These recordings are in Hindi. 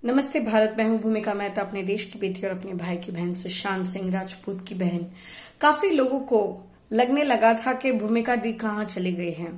नमस्ते भारत। मैं हूं भूमिका मेहता, अपने देश की बेटी और अपने भाई की बहन सुशांत सिंह राजपूत की बहन। काफी लोगों को लगने लगा था कि भूमिका दी कहाँ चली गई हैं।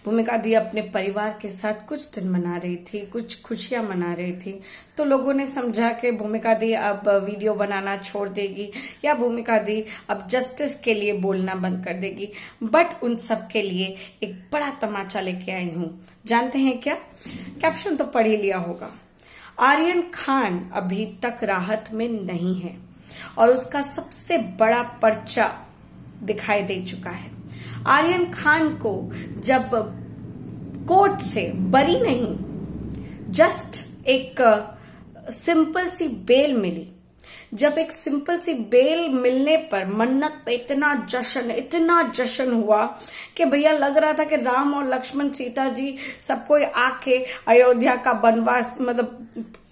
भूमिका दी अपने परिवार के साथ कुछ दिन मना रही थी, कुछ खुशियां मना रही थी, तो लोगों ने समझा कि भूमिका दी अब वीडियो बनाना छोड़ देगी या भूमिका दी अब जस्टिस के लिए बोलना बंद कर देगी। बट उन सब के लिए एक बड़ा तमाचा लेके आई हूं। जानते हैं क्या? कैप्शन तो पढ़ ही लिया होगा। आर्यन खान अभी तक राहत में नहीं है और उसका सबसे बड़ा पर्चा दिखाई दे चुका है। आर्यन खान को जब कोर्ट से बरी नहीं, जस्ट एक सिंपल सी बेल मिली, जब एक सिंपल सी बेल मिलने पर मन्नत पे इतना जश्न हुआ कि भैया लग रहा था कि राम और लक्ष्मण सीता जी सब कोई आके अयोध्या का वनवास मतलब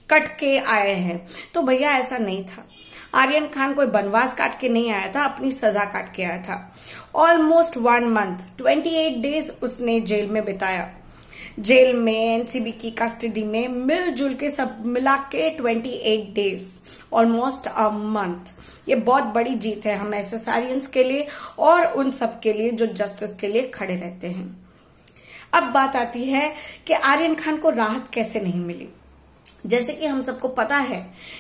कट के आए हैं। तो भैया ऐसा नहीं था। आर्यन खान कोई वनवास काट के नहीं आया था, अपनी सजा काट के आया था। ऑलमोस्ट 1 मंथ 28 डेज उसने जेल में बिताया। जेल में एनसीबी की कस्टडी में मिलजुल के सब मिला के 28 डेज, ऑलमोस्ट अ मंथ। ये बहुत बड़ी जीत है हम एसएसआरियंस के लिए और उन सब के लिए जो जस्टिस के लिए खड़े रहते हैं। अब बात आती है कि आर्यन खान को राहत कैसे नहीं मिली। जैसे कि हम सबको पता है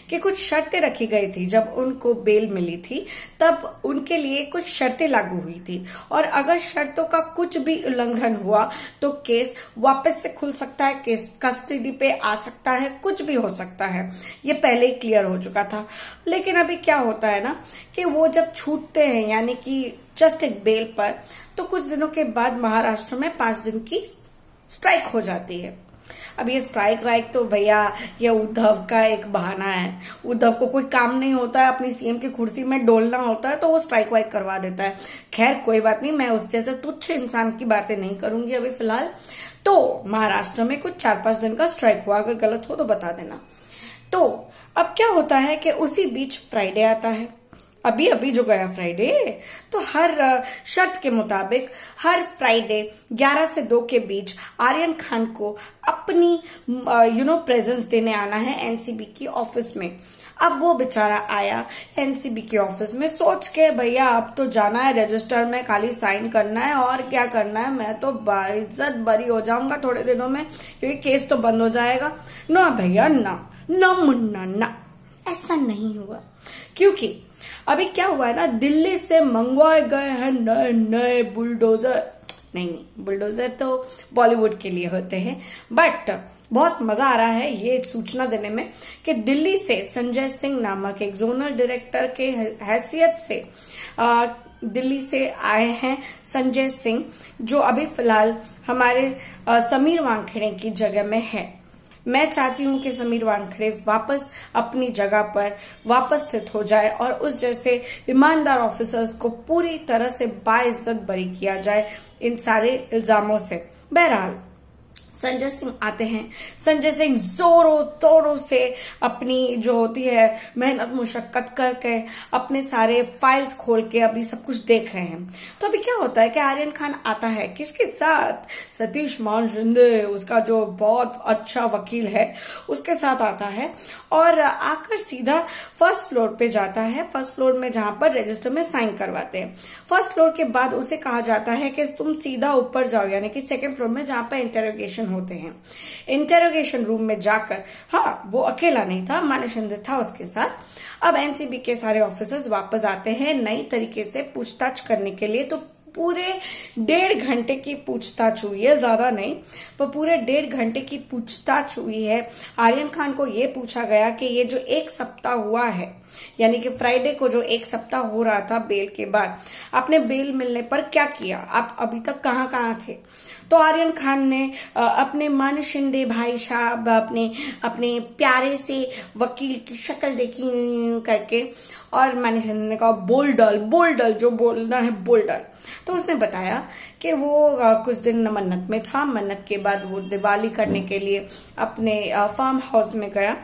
कि कुछ शर्तें रखी गई थी। जब उनको बेल मिली थी तब उनके लिए कुछ शर्तें लागू हुई थी और अगर शर्तों का कुछ भी उल्लंघन हुआ तो केस वापस से खुल सकता है, केस कस्टडी पे आ सकता है, कुछ भी हो सकता है। ये पहले ही क्लियर हो चुका था। लेकिन अभी क्या होता है ना कि वो जब छूटते हैं यानी कि जस्ट एक बेल पर, तो कुछ दिनों के बाद महाराष्ट्र में 5 दिन की स्ट्राइक हो जाती है। अब ये स्ट्राइक वाइक तो भैया ये उद्धव का एक बहाना है। उद्धव को कोई काम नहीं होता है, अपनी सीएम की कुर्सी में डोलना होता है तो वो स्ट्राइक वाइक करवा देता है। खैर कोई बात नहीं, मैं उस जैसे तुच्छ इंसान की बातें नहीं करूंगी अभी फिलहाल। तो महाराष्ट्र में कुछ 4-5 दिन का स्ट्राइक हुआ, अगर गलत हो तो बता देना। तो अब क्या होता है कि उसी बीच फ्राइडे आता है, अभी जो गया फ्राइडे, तो हर शर्त के मुताबिक हर फ्राइडे 11 से 2 के बीच आर्यन खान को अपनी प्रेजेंस देने आना है एनसीबी की ऑफिस में। अब वो बेचारा आया एनसीबी की ऑफिस में सोच के भैया अब तो जाना है, रजिस्टर में खाली साइन करना है और क्या करना है, मैं तो बाइज्जत बरी हो जाऊंगा थोड़े दिनों में क्योंकि केस तो बंद हो जाएगा। ना भैया ना मुन्ना ना, ऐसा नहीं हुआ। क्योंकि अभी क्या हुआ है ना, दिल्ली से मंगवाए गए हैं नए बुलडोजर। नहीं, बुलडोजर तो बॉलीवुड के लिए होते हैं। बट बहुत मजा आ रहा है ये सूचना देने में कि दिल्ली से संजय सिंह नामक एक जोनल डायरेक्टर के हैसियत से दिल्ली से आए हैं संजय सिंह, जो अभी फिलहाल हमारे समीर वानखेड़े की जगह में है। मैं चाहती हूं कि समीर वानखेड़े वापस अपनी जगह पर वापस स्थित हो जाए और उस जैसे ईमानदार ऑफिसर्स को पूरी तरह से बाइज्जत बरी किया जाए इन सारे इल्जामों से। बहरहाल संजय सिंह आते हैं। संजय सिंह जोरों तोरों से अपनी जो होती है मेहनत मुशक्कत करके अपने सारे फाइल्स खोल के अभी सब कुछ देख रहे हैं। तो अभी क्या होता है कि आर्यन खान आता है किसके साथ? सतीश मान शिंदे, उसका जो बहुत अच्छा वकील है, उसके साथ आता है और आकर सीधा फर्स्ट फ्लोर पे जाता है। फर्स्ट फ्लोर में जहां पर रजिस्टर में साइन करवाते हैं। फर्स्ट फ्लोर के बाद उसे कहा जाता है कि तुम सीधा ऊपर जाओ यानी कि सेकंड फ्लोर में जहां पर इंटरोगेशन होते हैं। इंटरोगेशन रूम में जाकर, हाँ वो अकेला नहीं था, माने शिंदे था उसके साथ। अब एनसीबी के सारे ऑफिसर्स वापस आते हैं नई तरीके से पूछताछ करने के लिए। तो पूरे 1.5 घंटे की पूछताछ हुई है, ज्यादा नहीं पर पूरे 1.5 घंटे की पूछताछ हुई है। आर्यन खान को यह पूछा गया कि ये जो 1 सप्ताह हुआ है यानी कि फ्राइडे को जो 1 सप्ताह हो रहा था बेल के बाद, आपने बेल मिलने पर क्या किया, आप अभी तक कहाँ थे? तो आर्यन खान ने अपने माने शिंदे भाई साहब अपने प्यारे से वकील की शक्ल देखी करके और माने शिंदे ने कहा बोल डाल जो बोलना है बोल डाल। तो उसने बताया कि वो कुछ दिन मन्नत में था। मन्नत के बाद वो दिवाली करने के लिए अपने फार्म हाउस में गया।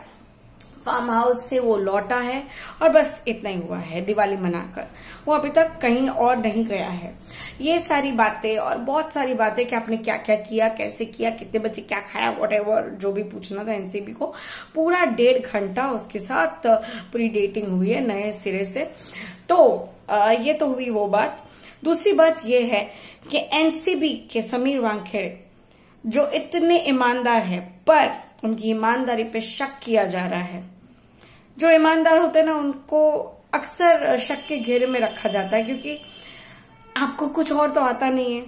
फार्म हाउस से वो लौटा है और बस इतना ही हुआ है दिवाली मनाकर। वो अभी तक कहीं और नहीं गया है। ये सारी बातें और बहुत सारी बातें कि आपने क्या क्या किया, कैसे किया, कितने बजे क्या खाया, व्हाटएवर जो भी पूछना था एनसीबी को, पूरा 1.5 घंटा उसके साथ पूरी डेटिंग हुई है नए सिरे से। तो ये तो हुई वो बात। दूसरी बात ये है कि एनसीबी के समीर वानखेड़े जो इतने ईमानदार है पर उनकी ईमानदारी पे शक किया जा रहा है। जो ईमानदार होते हैं ना उनको अक्सर शक के घेरे में रखा जाता है, क्योंकि आपको कुछ और तो आता नहीं है।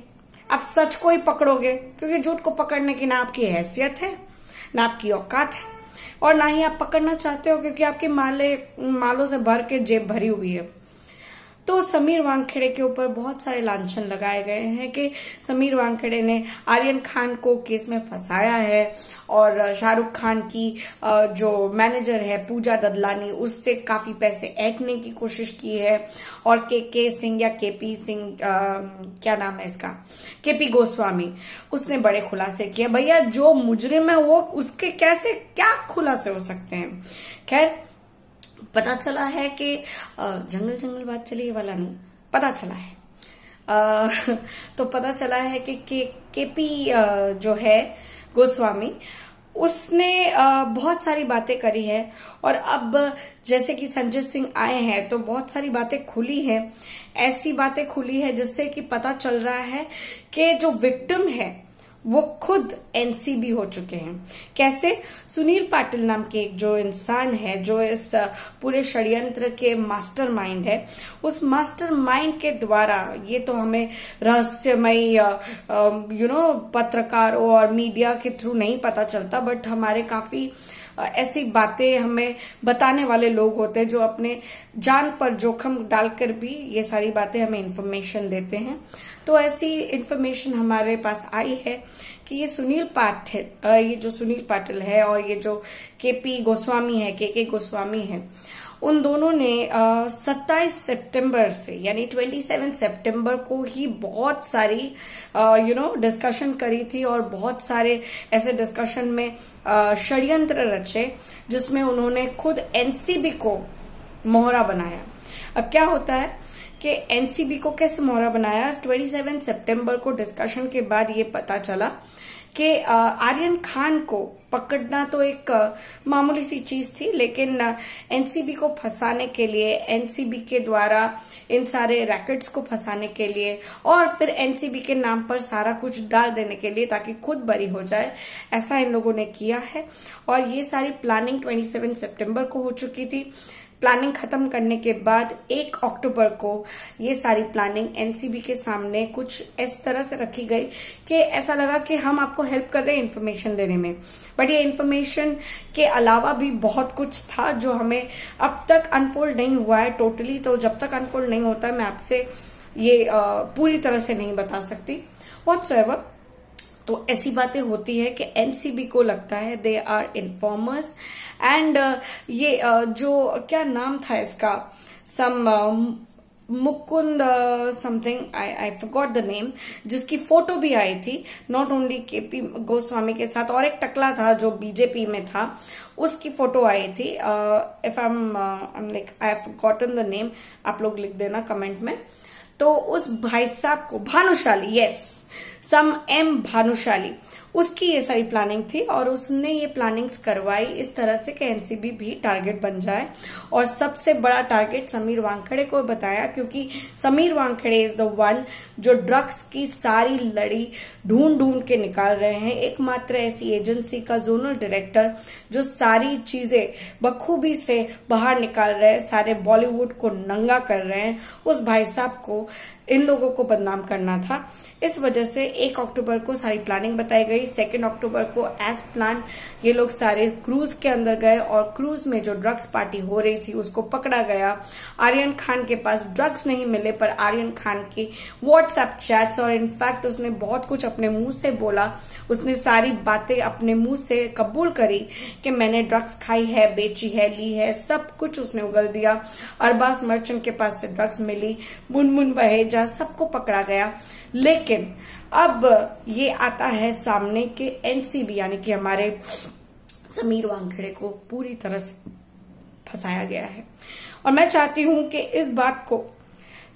आप सच को ही पकड़ोगे, क्योंकि झूठ को पकड़ने की ना आपकी हैसियत है, ना आपकी औकात है, और ना ही आप पकड़ना चाहते हो, क्योंकि आपके मालों से भर के जेब भरी हुई है। तो समीर वानखेड़े के ऊपर बहुत सारे लांछन लगाए गए हैं कि समीर वानखेड़े ने आर्यन खान को केस में फंसाया है और शाहरुख खान की जो मैनेजर है पूजा ददलानी उससे काफी ऐंठने ऐंठने की कोशिश की है, और के सिंह या केपी सिंह क्या नाम है इसका, केपी गोस्वामी, उसने बड़े खुलासे किए। भैया जो मुजरिम है वो उसके कैसे क्या खुलासे हो सकते हैं। खैर पता चला है कि जंगल बात चली, ये वाला नहीं, पता चला है तो पता चला है कि केपी जो है गोस्वामी उसने बहुत सारी बातें करी है, और अब जैसे कि संजय सिंह आए हैं तो बहुत सारी बातें खुली हैं। ऐसी बातें खुली है जिससे कि पता चल रहा है कि जो विक्टिम है वो खुद एनसीबी हो चुके हैं। कैसे? सुनील पाटिल नाम के एक जो इंसान है जो इस पूरे षड्यंत्र के मास्टरमाइंड है, उस मास्टरमाइंड के द्वारा, ये तो हमें रहस्यमय पत्रकारों और मीडिया के थ्रू नहीं पता चलता, बट हमारे काफी ऐसी बातें हमें बताने वाले लोग होते हैं जो अपने जान पर जोखिम डालकर भी ये सारी बातें हमें इंफॉर्मेशन देते हैं। तो ऐसी इंफॉर्मेशन हमारे पास आई है कि ये जो सुनील पाटिल है और ये जो केपी गोस्वामी है, के गोस्वामी है, उन दोनों ने 27 सितंबर से यानी 27 सितंबर को ही बहुत सारी डिस्कशन करी थी, और बहुत सारे ऐसे डिस्कशन में षड्यंत्र रचे जिसमें उन्होंने खुद एनसीबी को मोहरा बनाया। अब क्या होता है कि एनसीबी को कैसे मोहरा बनाया? 27 सितंबर को डिस्कशन के बाद ये पता चला कि आर्यन खान को पकड़ना तो एक मामूली सी चीज थी, लेकिन एनसीबी को फंसाने के लिए, एनसीबी के द्वारा इन सारे रैकेट्स को फंसाने के लिए और फिर एनसीबी के नाम पर सारा कुछ डाल देने के लिए ताकि खुद बरी हो जाए, ऐसा इन लोगों ने किया है। और ये सारी प्लानिंग 27 सितंबर को हो चुकी थी। प्लानिंग खत्म करने के बाद 1 अक्टूबर को ये सारी प्लानिंग एनसीबी के सामने कुछ इस तरह से रखी गई कि ऐसा लगा कि हम आपको हेल्प कर रहे हैं इन्फॉर्मेशन देने में, बट ये इन्फॉर्मेशन के अलावा भी बहुत कुछ था जो हमें अब तक अनफोल्ड नहीं हुआ है टोटली। तो जब तक अनफोल्ड नहीं होता मैं आपसे ये पूरी तरह से नहीं बता सकती व्हाटसोएवर। तो ऐसी बातें होती है कि एनसीबी को लगता है दे आर इन्फॉर्मर्स, एंड ये जो क्या नाम था इसका, Mukund something, I forgot the name, जिसकी फोटो भी आई थी नॉट ओनली केपी गोस्वामी के साथ, और एक टकला था जो बीजेपी में था, उसकी फोटो आई थी। If I have forgotten the name, आप लोग लिख देना कमेंट में। तो उस भाई साहब को भानुशाली, यस, सम एम भानुशाली, उसकी ये सारी प्लानिंग थी और उसने ये प्लानिंग्स करवाई इस तरह से कि एनसीबी भी टारगेट बन जाए। और सबसे बड़ा टारगेट समीर वानखेड़े को बताया, क्योंकि Sameer Wankhede is the one जो ड्रग्स की सारी लड़ी ढूंढ के निकाल रहे हैं। एकमात्र ऐसी एजेंसी का जोनल डायरेक्टर जो सारी चीजें बखूबी से बाहर निकाल रहे हैं, सारे बॉलीवुड को नंगा कर रहे हैं, उस भाई साहब को इन लोगों को बदनाम करना था। इस वजह से 1 अक्टूबर को सारी प्लानिंग बताई गई। 2 अक्टूबर को एज प्लान ये लोग सारे क्रूज के अंदर गए और क्रूज में जो ड्रग्स पार्टी हो रही थी उसको पकड़ा गया। आर्यन खान के पास ड्रग्स नहीं मिले, पर आर्यन खान की व्हाट्सएप चैट्स, और इनफैक्ट उसने बहुत कुछ अपने मुंह से बोला, उसने सारी बातें अपने मुंह से कबूल करी कि मैंने ड्रग्स खाई है, बेची है, ली है, सब कुछ उसने उगल दिया। अरबाज मर्चेंट के पास से ड्रग्स मिली, मुनमुन बहेजा, सबको पकड़ा गया। लेकिन अब ये आता है सामने के एनसीबी यानी कि हमारे समीर वानखेड़े को पूरी तरह से फंसाया गया है। और मैं चाहती हूं कि इस बात को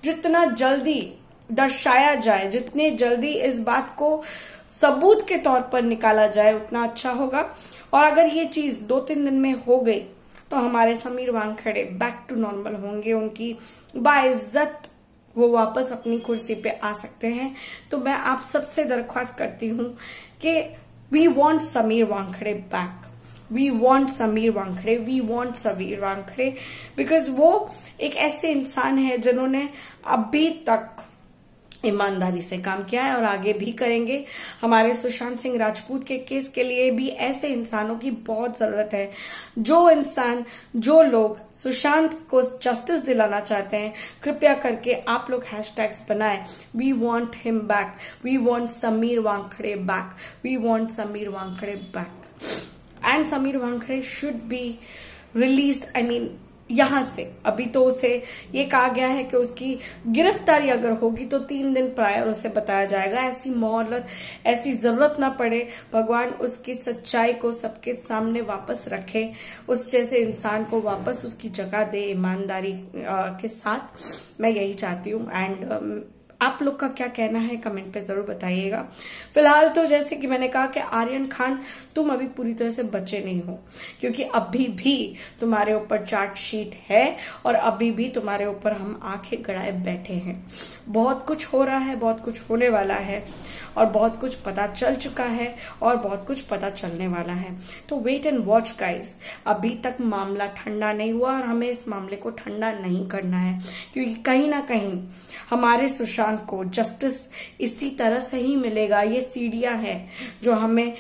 जितना जल्दी दर्शाया जाए, जितने जल्दी इस बात को सबूत के तौर पर निकाला जाए, उतना अच्छा होगा। और अगर ये चीज 2-3 दिन में हो गई तो हमारे Sameer Wankhede back to normal होंगे, उनकी बाइज्जत वो वापस अपनी कुर्सी पे आ सकते हैं। तो मैं आप सबसे दरख्वास्त करती हूं कि we want Sameer Wankhede back, we want Sameer Wankhede, we want Sameer Wankhede, because वो एक ऐसे इंसान है जिन्होंने अभी तक ईमानदारी से काम किया है और आगे भी करेंगे। हमारे सुशांत सिंह राजपूत के केस के लिए भी ऐसे इंसानों की बहुत जरूरत है। जो लोग सुशांत को जस्टिस दिलाना चाहते हैं, कृपया करके आप लोग हैशटैग्स बनाएं, we want him back, we want Sameer Wankhede back, we want Sameer Wankhede back and Sameer Wankhede should be released. I mean यहां से अभी तो उसे ये कहा गया है कि उसकी गिरफ्तारी अगर होगी तो 3 दिन प्रायर उसे बताया जाएगा। ऐसी मोहलत, ऐसी जरूरत ना पड़े। भगवान उसकी सच्चाई को सबके सामने वापस रखे, उस जैसे इंसान को वापस उसकी जगह दे ईमानदारी के साथ। मैं यही चाहती हूँ। एंड आप लोग का क्या कहना है कमेंट पे जरूर बताइएगा। फिलहाल तो जैसे कि मैंने कहा कि आर्यन खान, तुम अभी पूरी तरह से बचे नहीं हो, क्योंकि अभी भी तुम्हारे ऊपर चार्जशीट है और अभी भी तुम्हारे ऊपर हम आंखें गड़ाए बैठे हैं। बहुत कुछ हो रहा है, बहुत कुछ होने वाला है और बहुत कुछ पता चल चुका है और बहुत कुछ पता चलने वाला है। तो वेट एंड वॉच गाइस। अभी तक मामला ठंडा नहीं हुआ और हमें इस मामले को ठंडा नहीं करना है, क्योंकि कहीं ना कहीं हमारे सुशांत को जस्टिस इसी तरह से ही मिलेगा। ये सीढ़ियां हैं जो हमें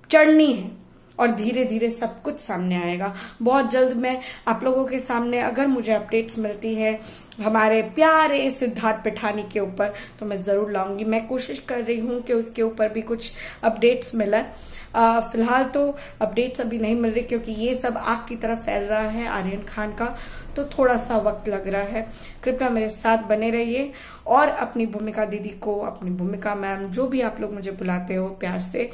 चढ़नी है और धीरे धीरे सब कुछ सामने आएगा। बहुत जल्द मैं आप लोगों के सामने, अगर मुझे अपडेट्स मिलती है हमारे प्यारे सिद्धार्थ पिठानी के ऊपर, तो मैं जरूर लाऊंगी। मैं कोशिश कर रही हूं कि उसके ऊपर भी कुछ अपडेट्स मिले। फिलहाल तो अपडेट्स अभी नहीं मिल रही, क्योंकि ये सब आग की तरफ फैल रहा है आर्यन खान का, तो थोड़ा सा वक्त लग रहा है। कृपया मेरे साथ बने रहिए और अपनी भूमिका दीदी को, अपनी भूमिका मैम, जो भी आप लोग मुझे बुलाते हो प्यार से,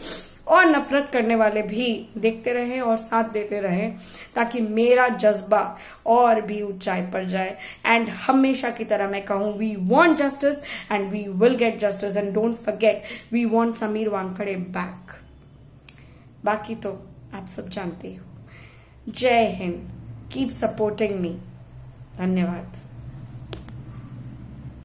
और नफरत करने वाले भी देखते रहें और साथ देते रहें, ताकि मेरा जज्बा और भी ऊंचाई पर जाए। एंड हमेशा की तरह मैं कहूं, we want justice and we will get justice and don't forget, we want Sameer Wankhede back. बाकी तो आप सब जानते हो। जय हिंद, कीप सपोर्टिंग मी। धन्यवाद।